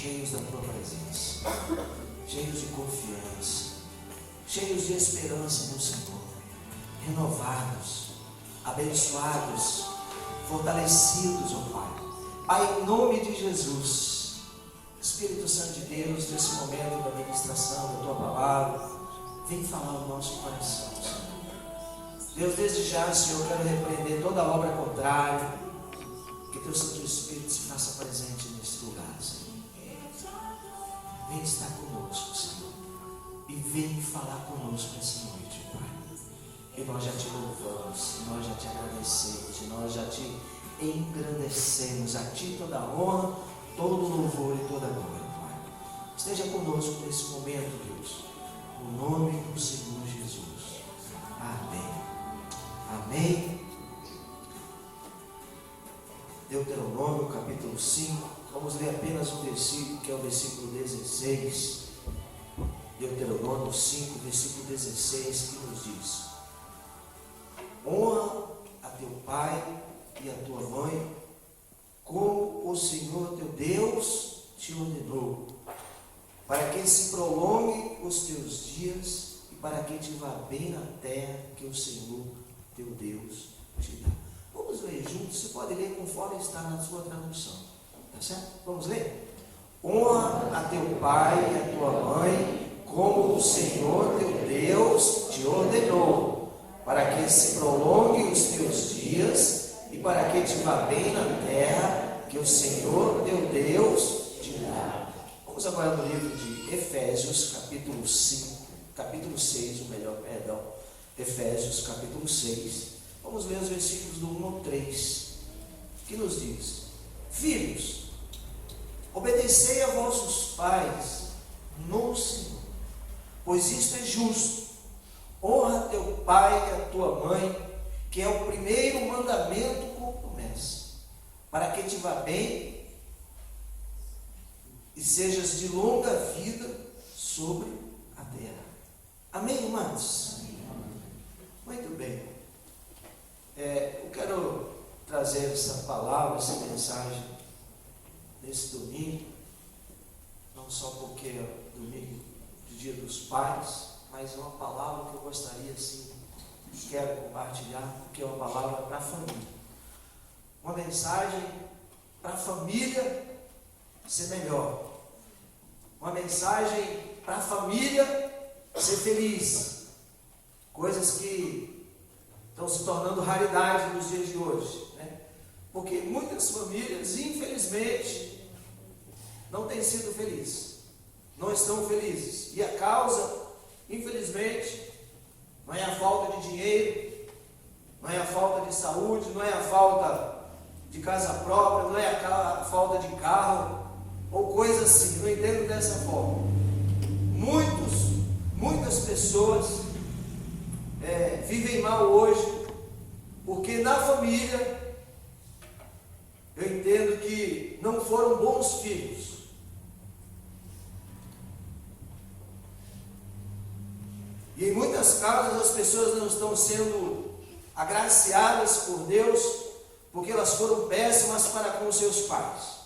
cheios da tua presença, cheios de confiança, cheios de esperança no Senhor, renovados, abençoados, fortalecidos, ó Pai. Pai, em nome de Jesus, Espírito Santo de Deus, nesse momento da ministração da tua palavra, vem falar o nosso coração, Senhor. Deus, desde já, Senhor, eu quero repreender toda obra contrária, que teu Santo Espírito se faça presente nesse lugar, Senhor. Vem estar conosco, Senhor, e vem falar conosco essa noite, Pai. E nós já te louvamos, e nós já te agradecemos, e nós já te engrandecemos. A ti toda a honra, todo o louvor e toda a glória, Pai. Esteja conosco nesse momento, Deus, no nome do Senhor Jesus. Amém. Amém. Deuteronômio capítulo 5, vamos ler apenas um versículo, que é o versículo 16. Deuteronômio 5, versículo 16, que nos diz: honra a teu pai e a tua mãe, como o Senhor teu Deus te ordenou, para que se prolongue os teus dias e para que te vá bem na terra que o Senhor teu Deus te dá. Vamos ler juntos, você pode ler conforme está na sua tradução, tá certo? Vamos ler? Honra a teu pai e a tua mãe, como o Senhor teu Deus te ordenou, para que se prolongue os teus dias e para que te vá bem na terra que o Senhor teu Deus te dá. Vamos agora no livro de Efésios, capítulo 6, Efésios, capítulo 6. Vamos ler os versículos do 1 ao 3, que nos diz: filhos, obedecei a vossos pais no Senhor, pois isto é justo. Honra teu pai e a tua mãe, que é o primeiro mandamento com promessa, para que te vá bem e sejas de longa vida sobre a terra. Amém, irmãos? Muito bem. Eu quero trazer essa palavra, essa mensagem nesse domingo, não só porque é domingo do Dia dos Pais, mas é uma palavra que eu gostaria, sim, quero compartilhar, porque é uma palavra para a família. Uma mensagem para a família ser melhor. Uma mensagem para a família ser feliz. Coisas que estão se tornando raridade nos dias de hoje, né? Porque muitas famílias, infelizmente, não têm sido felizes, não estão felizes. E a causa, infelizmente, não é a falta de dinheiro, não é a falta de saúde, não é a falta de casa própria, não é a falta de carro, ou coisa assim, não entendo dessa forma. Muitas pessoas vivem mal hoje, porque na família, eu entendo que não foram bons filhos. E em muitas casas as pessoas não estão sendo agraciadas por Deus, porque elas foram péssimas para com seus pais.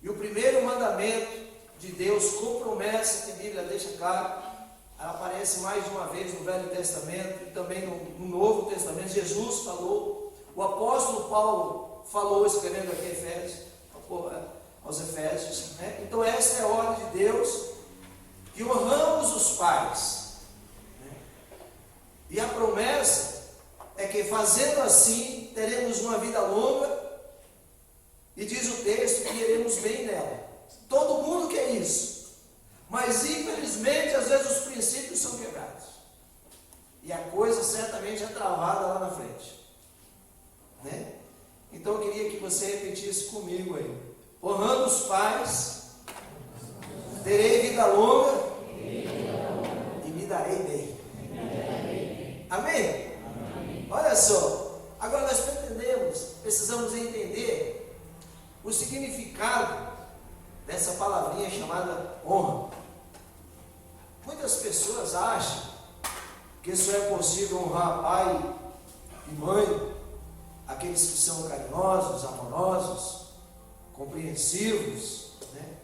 E o primeiro mandamento de Deus com promessa, que a Bíblia deixa claro, ela aparece mais de uma vez no Velho Testamento e também no Novo Testamento. Jesus falou, o apóstolo Paulo falou, escrevendo aqui aos Efésios, né? Então essa é a ordem de Deus, que honramos os pais, né? E a promessa é que fazendo assim teremos uma vida longa, e diz o texto que iremos bem nela. Todo mundo quer isso, mas infelizmente às vezes os princípios são quebrados e a coisa certamente é travada lá na frente, né? Então eu queria que você repetisse comigo aí: honrando os pais, terei vida longa e me darei bem. Amém? Olha só, agora nós precisamos entender o significado dessa palavrinha chamada honra. Muitas pessoas acham que só é possível honrar pai e mãe, aqueles que são carinhosos, amorosos, compreensivos, né?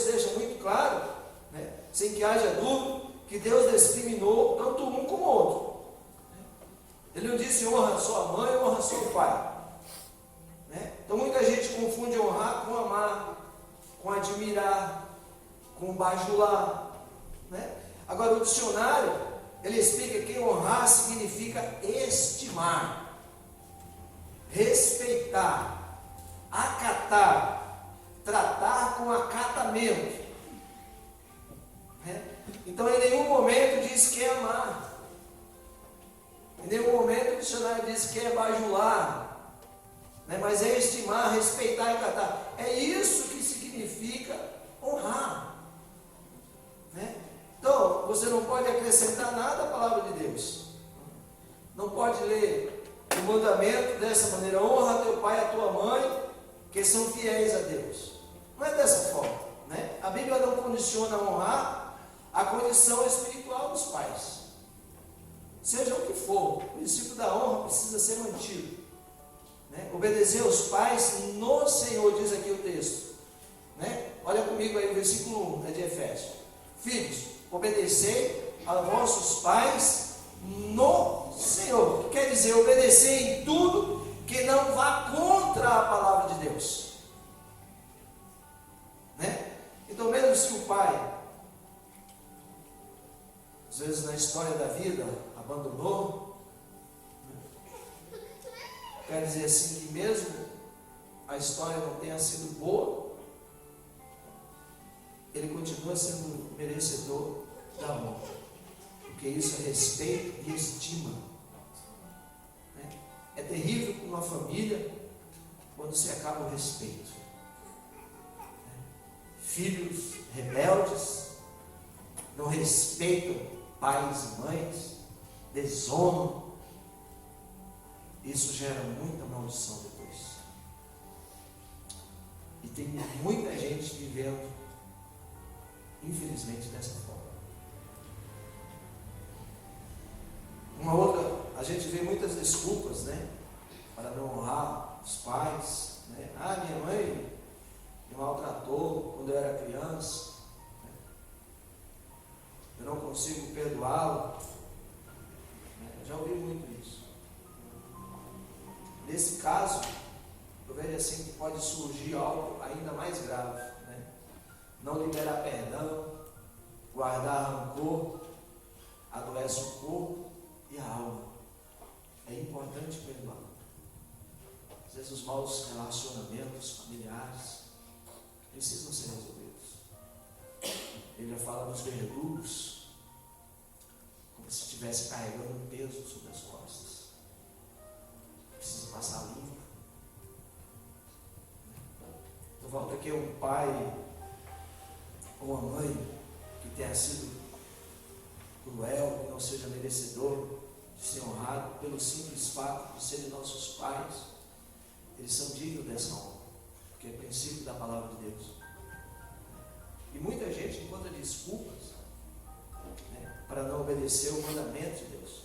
texto deixa muito claro, né, sem que haja dúvida, que Deus discriminou tanto um como o outro. Ele não disse honra sua mãe, honra seu pai. Né? Então muita gente confunde honrar com amar, com admirar, com bajular. Né? Agora o dicionário, ele explica que honrar significa estimar, respeitar, acatar, tratar com acatamento. Né? Então em nenhum momento diz que é amar. Em nenhum momento o dicionário diz que é bajular, né? Mas é estimar, respeitar e acatar. É isso que significa honrar. Né? Então, você não pode acrescentar nada à palavra de Deus. Não pode ler o mandamento dessa maneira: honra teu pai e a tua mãe, que são fiéis a Deus. Não é dessa forma. Né? A Bíblia não condiciona honrar a condição espiritual dos pais. Seja o que for, o princípio da honra precisa ser mantido. Né? Obedecer aos pais no Senhor, diz aqui o texto. Né? Olha comigo aí o versículo 1 de Efésios. Filhos, obedecei a vossos pais no Senhor. Que quer dizer, obedecer em tudo que não vá contra a palavra de Deus. Né? Então, mesmo se o pai, às vezes na história da vida, abandonou, quer dizer assim, que mesmo a história não tenha sido boa, ele continua sendo merecedor da honra, porque isso é respeito e estima. Né? É terrível para uma família quando se acaba o respeito. Filhos rebeldes não respeitam pais e mães, desonram. Isso gera muita maldição depois. E tem muita gente vivendo, infelizmente, dessa forma. Uma outra, a gente vê muitas desculpas, né, para não honrar os pais. Né? Ah, minha mãe me maltratou quando eu era criança. Eu não consigo perdoá-lo. Eu já ouvi muito isso. Nesse caso, eu vejo assim que pode surgir algo ainda mais grave. Né? Não liberar perdão, guardar rancor, adoece o corpo e a alma. É importante perdoar. Às vezes os maus relacionamentos familiares precisam ser resolvidos. Ele já fala dos verdugos, como se estivesse carregando um peso sobre as costas. Precisa passar limpo. Então volta aqui um pai ou uma mãe que tenha sido cruel, que não seja merecedor de ser honrado pelo simples fato de serem nossos pais. Eles são dignos dessa honra, porque é princípio da palavra de Deus. E muita gente encontra desculpas, né, para não obedecer o mandamento de Deus.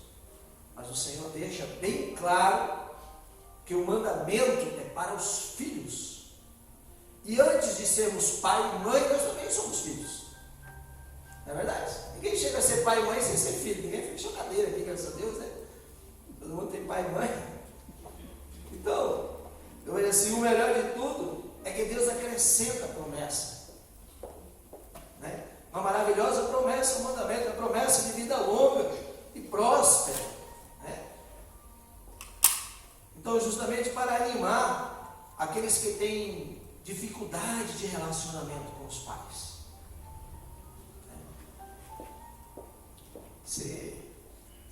Mas o Senhor deixa bem claro que o mandamento é para os filhos. E antes de sermos pai e mãe, nós também somos filhos. Não é verdade? Ninguém chega a ser pai e mãe sem ser filho. Ninguém fica chocadeira aqui, graças a Deus, né? Todo mundo tem pai e mãe. Então, eu vejo assim, o melhor de tudo é que Deus acrescenta a promessa. Né? Uma maravilhosa promessa, um mandamento, a promessa de vida longa e próspera. Né? Então, justamente para animar aqueles que têm dificuldade de relacionamento com os pais. Né?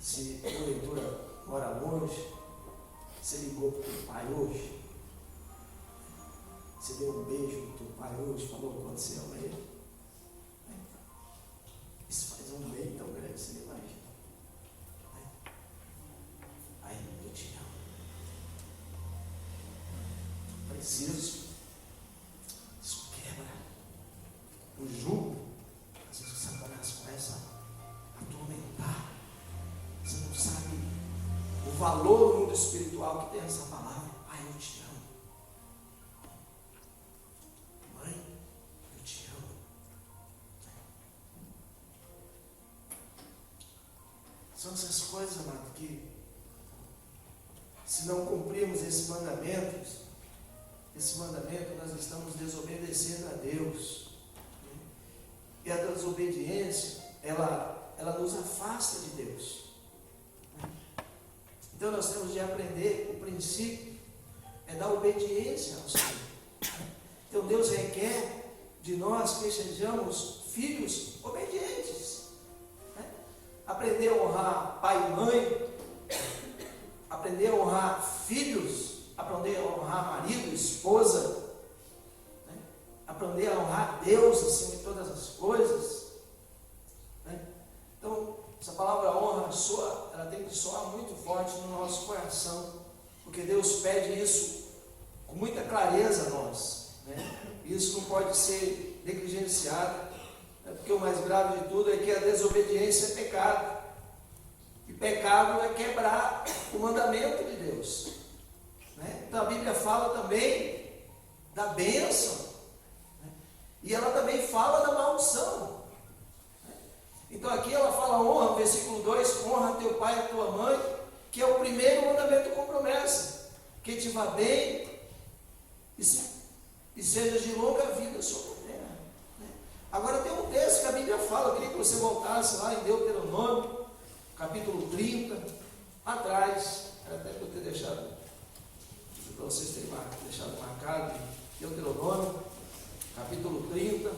Se porventura mora longe, você ligou para o teu pai hoje, você deu um beijo no teu pai hoje, falou o quanto você ama ele. Isso faz um bem tão grande, você não imagina. Aí, eu te amo. Preciso. Isso quebra o jugo. Às vezes o Satanás começa a atormentar. Você não sabe o valor do mundo espiritual que tem essa palavra. Pai, eu te amo. Mãe, eu te amo. São essas coisas, amado, que se não cumprirmos esse mandamento, nós estamos desobedecendo a Deus. E a desobediência, ela nos afasta de Deus. Então nós temos de aprender o princípio da obediência ao Senhor. Então Deus requer de nós que sejamos filhos obedientes. Aprender a honrar pai e mãe, aprender a honrar filhos, aprender a honrar marido, esposa, aprender a honrar Deus acima de todas as coisas. Então, essa palavra honra ela tem que soar muito forte no nosso coração, porque Deus pede isso com muita clareza a nós. Isso não pode ser negligenciado, porque o mais grave de tudo é que a desobediência é pecado. E pecado é quebrar o mandamento de Deus. Então a Bíblia fala também da bênção, e ela também fala da maldição. Então aqui ela fala honra, versículo 2, honra teu pai e a tua mãe, que é o primeiro mandamento com promessa, que te vá bem e seja de longa vida sobre a terra. Agora tem um texto que a Bíblia fala, eu queria que você voltasse lá em Deuteronômio, capítulo 30, atrás, era até para eu ter deixado, para vocês terem deixado marcado, Deuteronômio, capítulo 30,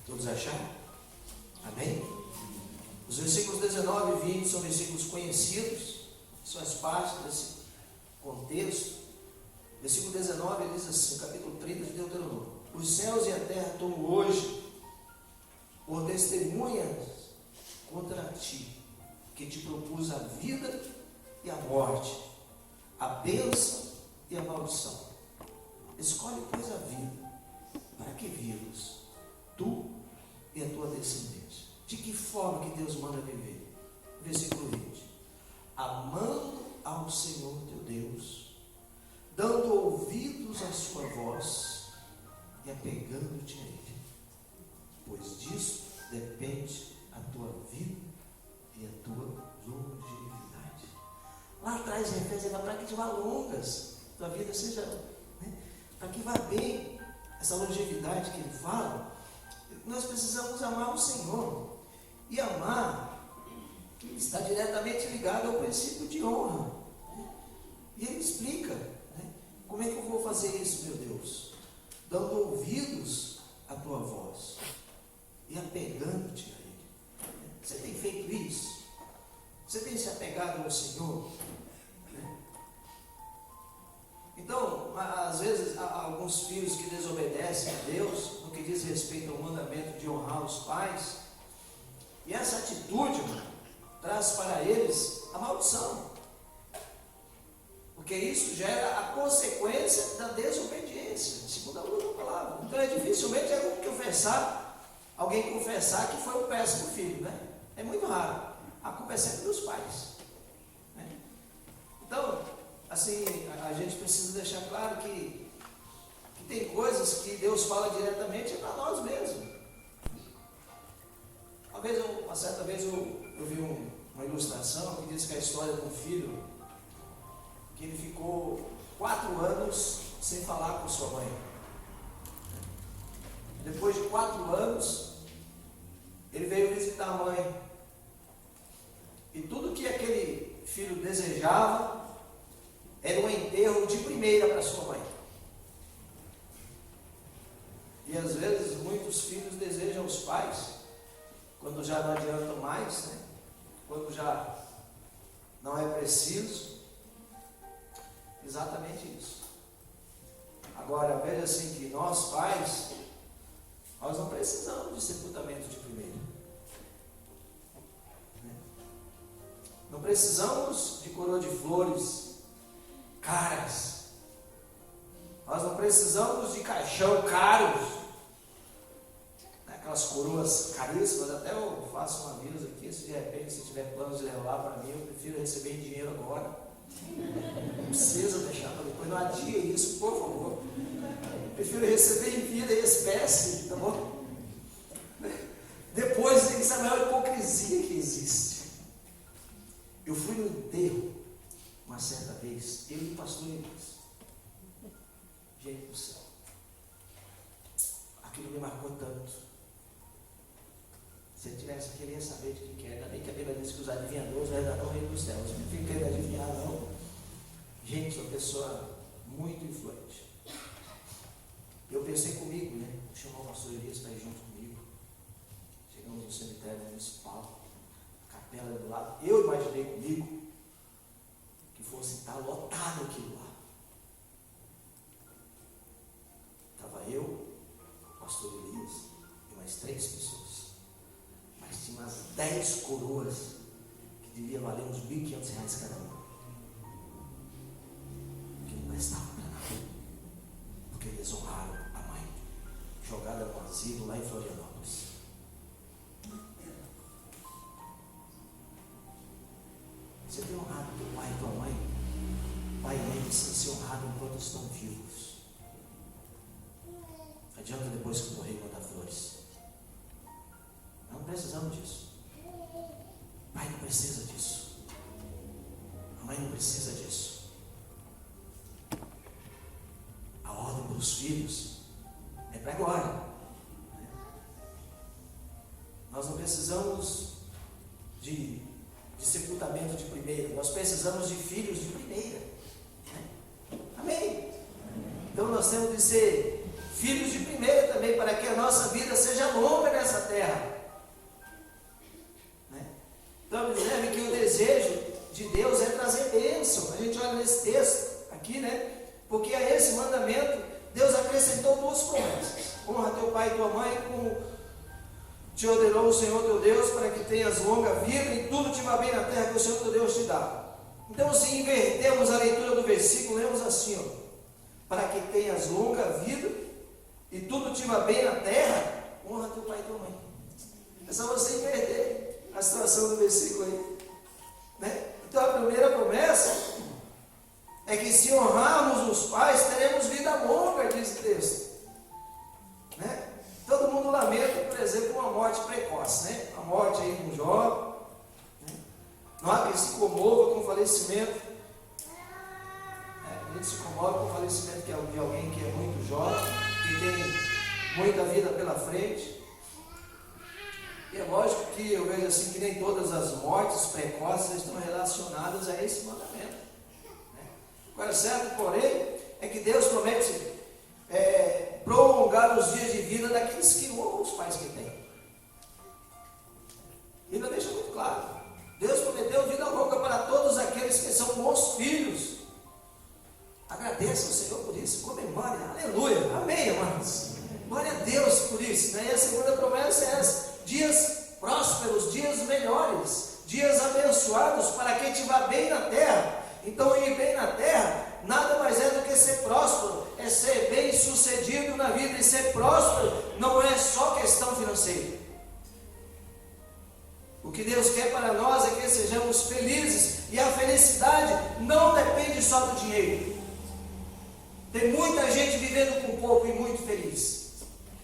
todos acharam? Amém? Os versículos 19 e 20 são versículos conhecidos, faz parte desse contexto. Versículo 19 ele diz assim, capítulo 30 de Deuteronômio: os céus e a terra tomo hoje por testemunhas contra ti, que te propus a vida e a morte, a bênção e a maldição. Escolhe, pois, a vida, para que vivas, tu e a tua descendência. De que forma que Deus manda viver? Versículo 20: amando ao Senhor teu Deus, dando ouvidos à sua voz e apegando-te a Ele, pois disso depende a tua vida e a tua longevidade. Lá atrás em Efésios, para que te vá longas, tua vida seja, para que vá bem, essa longevidade que ele fala. Nós precisamos amar o Senhor, e amar está diretamente ligado ao princípio de honra. E ele explica, como é que eu vou fazer isso, meu Deus? Dando ouvidos à tua voz e apegando-te a Ele. Você tem feito isso? Você tem se apegado ao Senhor? Então, às vezes, há alguns filhos que desobedecem a Deus no que diz respeito ao mandamento de honrar os pais, e essa atitude, traz para eles a maldição, porque isso gera a consequência da desobediência, segundo a luz da palavra. Então dificilmente alguém confessar que foi um péssimo filho, é muito raro. A culpa é sempre dos pais, Então, assim, a gente precisa deixar claro que tem coisas que Deus fala diretamente para nós mesmos. Uma certa vez eu vi uma ilustração que diz que a história de um filho que ele ficou 4 anos sem falar com sua mãe. Depois de 4 anos, ele veio visitar a mãe. E tudo que aquele filho desejava era um enterro de primeira para sua mãe. E às vezes muitos filhos desejam os pais quando já não adianta mais, quando já não é preciso. Exatamente isso. Agora, veja assim que nós pais, nós não precisamos de sepultamento de primeira. Não precisamos de coroa de flores caras. Nós não precisamos de caixão caros. aquelas coroas caríssimas, até eu faço um aviso aqui, se de repente você tiver planos de levar para mim, eu prefiro receber em dinheiro agora. Não precisa deixar para depois, não adie isso, por favor. Eu prefiro receber em vida e espécie, tá bom? Depois, isso é a maior hipocrisia que existe. Eu fui no enterro uma certa vez, eu e o pastor Elias. Gente do céu, aquilo me marcou tanto. Se eu tivesse, queria saber de quem era. Ainda bem que a Bíblia diz que os adivinhadores vai dar o reino dos céus. Não fica querendo adivinhar, não. Gente, sou uma pessoa muito influente. Eu pensei comigo, né? Vou chamar o pastor Elias para ir junto comigo. Chegamos no cemitério municipal, capela do lado. Eu imaginei comigo que fosse estar lotado aquilo lá. Estava eu, o pastor Elias e mais 3 pessoas. Mas tinha umas 10 coroas que deviam valer uns R$1.500 cada uma. Que não prestavam para nada. Porque eles honraram a mãe, jogada no asilo lá em Florianópolis. Você tem honrado teu pai e tua mãe? Pai e mãe precisam ser honrados enquanto estão vivos. Não adianta depois que morrer mandar flores. Não precisamos disso. O pai não precisa disso. A mãe não precisa disso. A ordem para os filhos é para agora. Nós não precisamos de sepultamento de primeira. Nós precisamos de filhos de primeira. Amém? Então nós temos de ser filhos de primeira também, para que a nossa vida seja longa nessa terra. Então, observe que o desejo de Deus é trazer bênção. A gente olha nesse texto aqui, né? Porque a esse mandamento, Deus acrescentou 2 promessas. Honra teu pai e tua mãe, como te ordenou o Senhor teu Deus, para que tenhas longa vida e tudo te vá bem na terra que o Senhor teu Deus te dá. Então, se invertemos a leitura do versículo, lemos assim, ó: para que tenhas longa vida e tudo te vá bem na terra, honra teu pai e tua mãe. É só você inverter a situação do versículo aí, né? Então a primeira promessa é que se honrarmos os pais, teremos vida longa, diz o texto, né? Todo mundo lamenta, por exemplo, uma morte precoce, né? A morte aí de um jovem, né? Não há quem se comova com o falecimento, a gente se comove com o falecimento de alguém que é muito jovem, que tem muita vida pela frente. E é lógico que eu vejo assim que nem todas as mortes precoces estão relacionadas a esse mandamento, né? Agora, certo, porém, é que Deus promete prolongar os dias de vida daqueles que honram os pais que têm. A Bíblia deixa muito claro. Deus prometeu vida longa para todos aqueles que são bons filhos. Agradeça ao Senhor por isso, comemore, aleluia, amém, irmãos. Glória a Deus por isso, né? E a segunda promessa é essa: dias prósperos, dias melhores, dias abençoados, para que te vá bem na terra. Então, ir bem na terra nada mais é do que ser próspero, é ser bem sucedido na vida. E ser próspero não é só questão financeira. O que Deus quer para nós é que sejamos felizes, e a felicidade não depende só do dinheiro. Tem muita gente vivendo com pouco e muito feliz.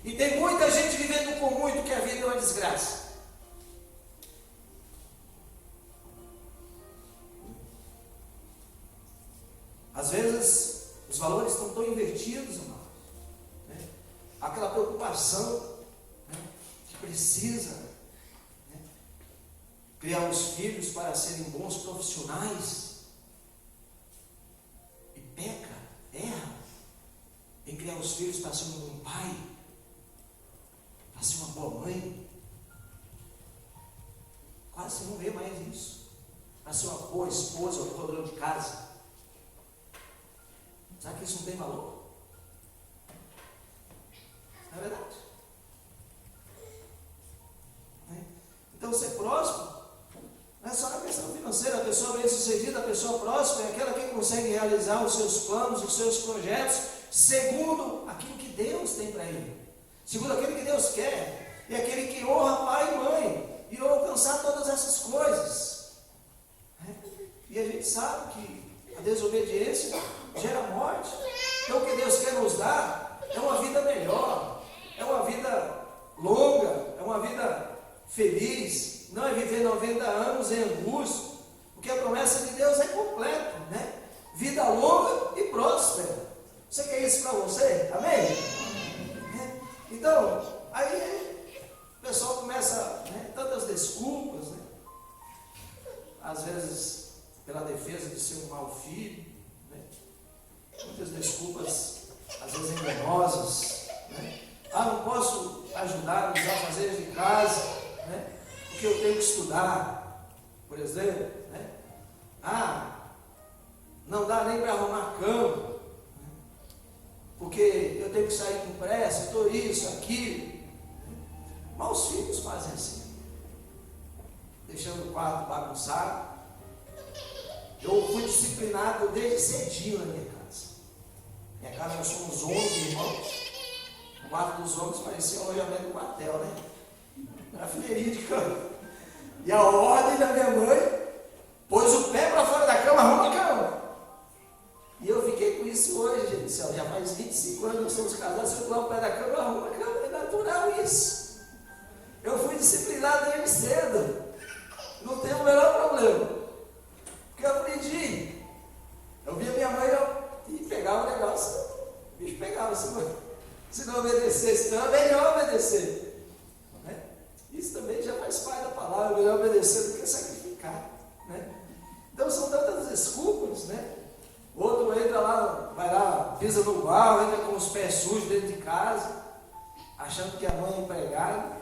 E tem muita gente vivendo com muito, que a vida é uma desgraça. Às vezes, os valores estão tão invertidos, irmão, né? Aquela preocupação, né, que precisa, né, criar os filhos para serem bons profissionais, e peca, erra, em criar os filhos para ser um bom pai, para ser uma boa mãe. Quase você não vê mais isso. Para ser uma boa esposa, ou padrão de casa. Será que isso não tem valor? Não é verdade? Então, ser próspero não é só na questão financeira. A pessoa bem-sucedida, a pessoa próspera é aquela que consegue realizar os seus planos, os seus projetos, segundo aquilo que Deus tem para ele, segundo aquilo que Deus quer. e aquele que honra pai e mãe, irão alcançar todas essas coisas. E a gente sabe que a desobediência gera morte. Então o que Deus quer nos dar é uma vida melhor, é uma vida longa, é uma vida feliz, não é viver 90 anos em angústia, porque a promessa de Deus é completa, né? Vida longa e próspera. Você quer isso para você? Amém? Então, aí o pessoal começa, tantas desculpas, às vezes pela defesa de ser um mau filho, muitas desculpas, às vezes enganosas, não posso ajudar nos afazeres de casa, porque eu tenho que estudar, por exemplo, não dá nem para arrumar a cama, porque eu tenho que sair com pressa, estou isso, aquilo. Mas os filhos fazem assim, deixando o quarto bagunçado. Eu fui disciplinado desde cedinho na minha casa. Minha casa, nós somos 11 irmãos. O quarto dos homens parecia um alojamento do quartel, Era fileirinha de cama. E a ordem da minha mãe, pôs o pé para fora da cama, arruma a cama. E eu fiquei com isso hoje, gente. Já faz 25 anos que nós somos casados. Se eu pular o pé da cama, eu arrumo a cama. É natural isso. Eu fui disciplinado desde cedo. Não tem o menor problema. Porque eu aprendi. Eu via minha mãe e pegava o negócio. O bicho pegava. Se não obedecesse, então é melhor obedecer. Isso também já faz parte da palavra. É melhor obedecer do que sacrificar. Então são tantas desculpas, Outro entra lá, vai lá, pisa no bar, entra com os pés sujos dentro de casa, achando que a mãe é empregada.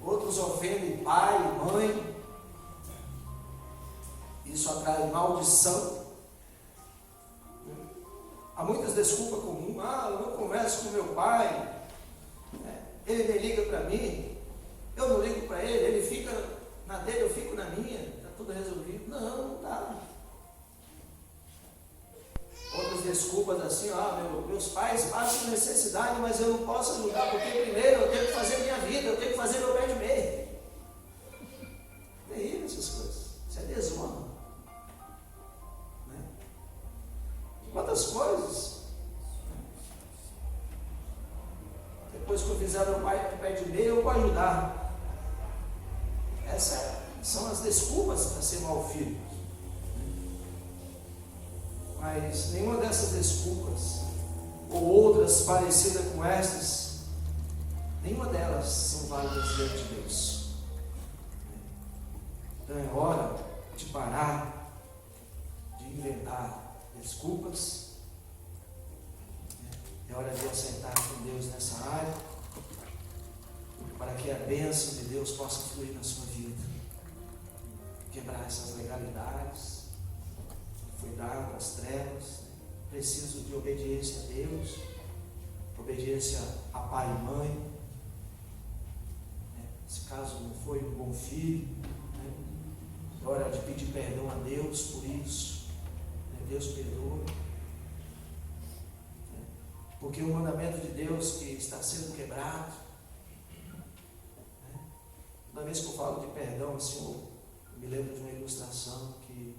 Outros ofendem pai, mãe. Isso atrai maldição. Há muitas desculpas comuns. Eu não converso com meu pai. Ele nem liga para mim. Eu não ligo para ele. Ele fica na dele, eu fico na minha. Está tudo resolvido. Não está. Outras desculpas assim, meus pais passam necessidade, mas eu não posso ajudar, porque primeiro eu tenho que fazer minha vida, eu tenho que fazer meu pé de meio. Terrível essas coisas. Isso é desonra. Quantas coisas. Depois que eu fizer meu pé de meio, eu vou ajudar. Essas são as desculpas para ser mau filho. Mas nenhuma dessas desculpas, ou outras parecidas com estas, nenhuma delas são válidas diante de Deus. Então é hora de parar de inventar desculpas. É hora de acertar com Deus nessa área, para que a bênção de Deus possa fluir na sua vida. Quebrar essas legalidades. Foi dado às trevas. Preciso de obediência a Deus, obediência a pai e mãe. Se caso não foi um bom filho, é hora de pedir perdão a Deus por isso. Deus perdoa. Porque o mandamento de Deus que está sendo quebrado. Toda vez que eu falo de perdão, assim, eu me lembro de uma ilustração que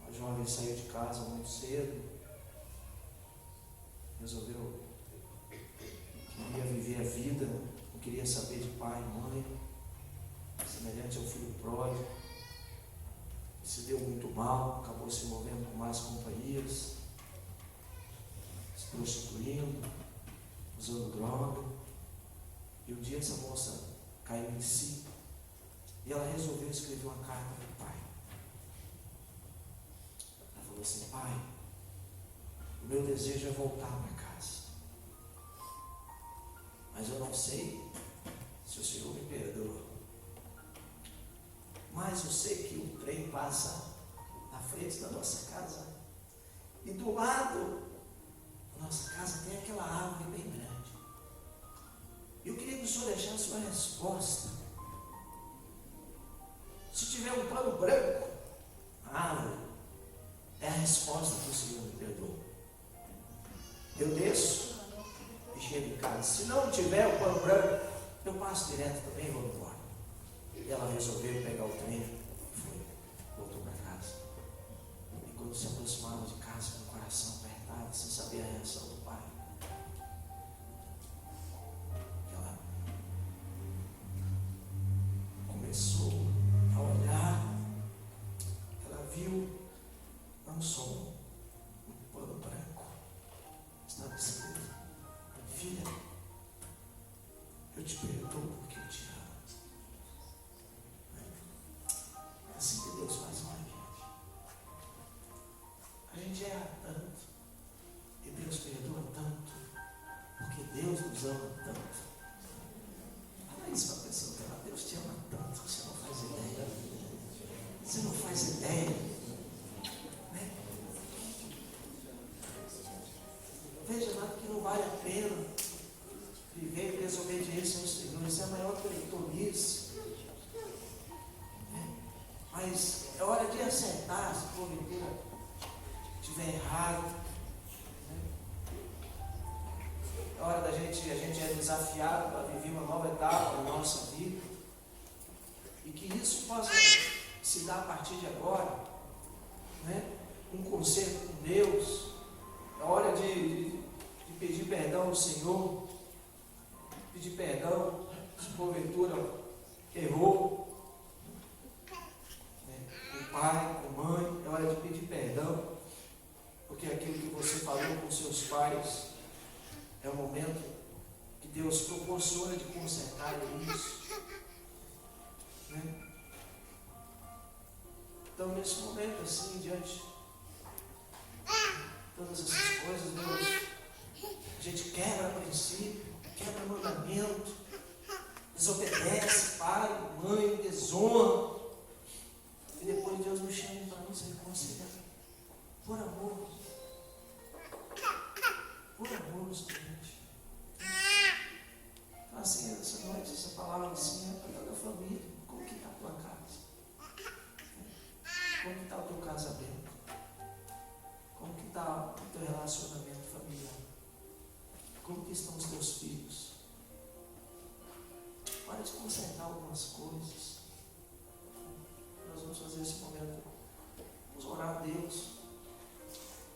uma jovem saiu de casa muito cedo, resolveu que queria viver a vida, não queria saber de pai e mãe, semelhante ao filho pródigo, se deu muito mal, acabou se envolvendo com más companhias, se prostituindo, usando droga. E um dia essa moça caiu em si e ela resolveu escrever uma carta para o pai. Ela falou assim: pai, o meu desejo é voltar para casa, mas eu não sei se o Senhor me perdoa, mas eu sei que o trem passa na frente da nossa casa e do lado da nossa casa tem aquela árvore bem grande. Eu queria que o Senhor deixasse uma resposta. Se tiver um pano branco, a árvore é a resposta que o Senhor me perdoa. Eu desço e chego em casa. Se não tiver o pano branco, eu passo direto também e vou embora. E ela resolveu pegar o trem e foi, voltou para casa. E quando se aproximava de casa com o coração apertado, sem saber a reação do pai, ela começou a olhar, ela viu não só um pano branco, estava escrito: filha, eu te perdoo porque eu te amo. É assim que Deus faz com a gente. A gente erra tanto e Deus perdoa tanto porque Deus nos ama tanto. Fala isso para a pessoa que ela: Deus te ama tanto que você não faz ideia. Você não faz ideia. Né? Veja lá que não vale a pena viver em desobediência ao Senhor. Isso é a maior tolice. Mas é hora de acertar, se porventura estiver errado. É hora da gente, a gente é desafiado para viver uma nova etapa na nossa vida. E que isso possa se dar a partir de agora. Né? Um conserto com Deus. É hora de pedir perdão ao Senhor. Pedir perdão se porventura errou. Com pai, com mãe, é hora de pedir perdão, porque aquilo que você falou com seus pais é o momento que Deus proporciona de consertar isso. Né? Então, nesse momento, assim, diante de todas essas coisas, Deus, a gente quebra princípio, quebra mandamento, desobedece pai, mãe, desonra. E depois Deus nos chama para nos reconciliar. Por amor. Por amor, gente. Então, assim, essa noite, essa palavra assim, é para toda a família. Como que está a tua casa? Como que está o teu casamento? Como que está o teu relacionamento familiar? Como que estão os teus filhos? Para de consertar algumas coisas. Nós vamos fazer esse momento. Vamos orar a Deus,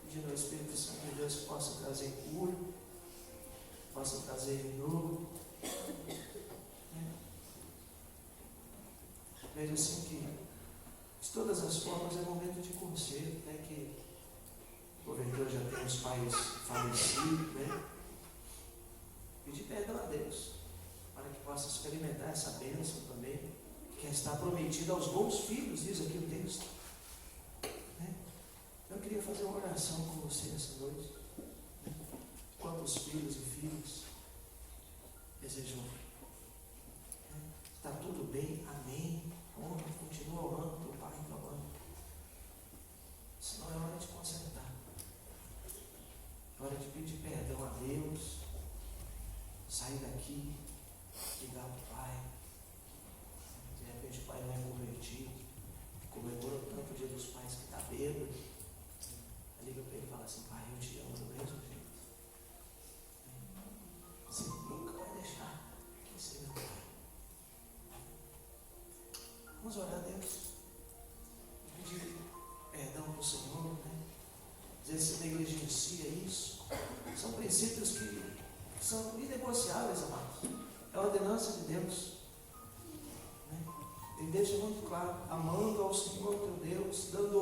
pedindo ao Espírito Santo de Deus que possa trazer cura, possa trazer renovo. Veja assim que, de todas as formas, é momento de conserto, né? Que o porventura já tem os pais falecidos, né? Pedir perdão a Deus, para que possa experimentar essa bênção também, que está prometida aos bons filhos, diz aqui o texto. Né? Eu queria fazer uma oração com você essa noite. Né? Quantos filhos e filhas desejam? Está tudo bem? Amém? Honra, continua honrando teu pai e tua mãe. Senão é hora de consertar. É hora de pedir perdão a Deus. Sair daqui, ligar para o pai. De repente o pai não é convertido, comemora tanto o dia dos pais que está bêbado. Liga para ele e fala assim: pai, eu te amo do mesmo jeito. Você nunca vai deixar que ser meu pai. Vamos orar a Deus. Pedir perdão para o Senhor, né? Dizer se negligencia isso. São princípios que são inegociáveis, amados. É a ordenança de Deus. Ele deixa muito claro: amando ao Senhor teu Deus, dando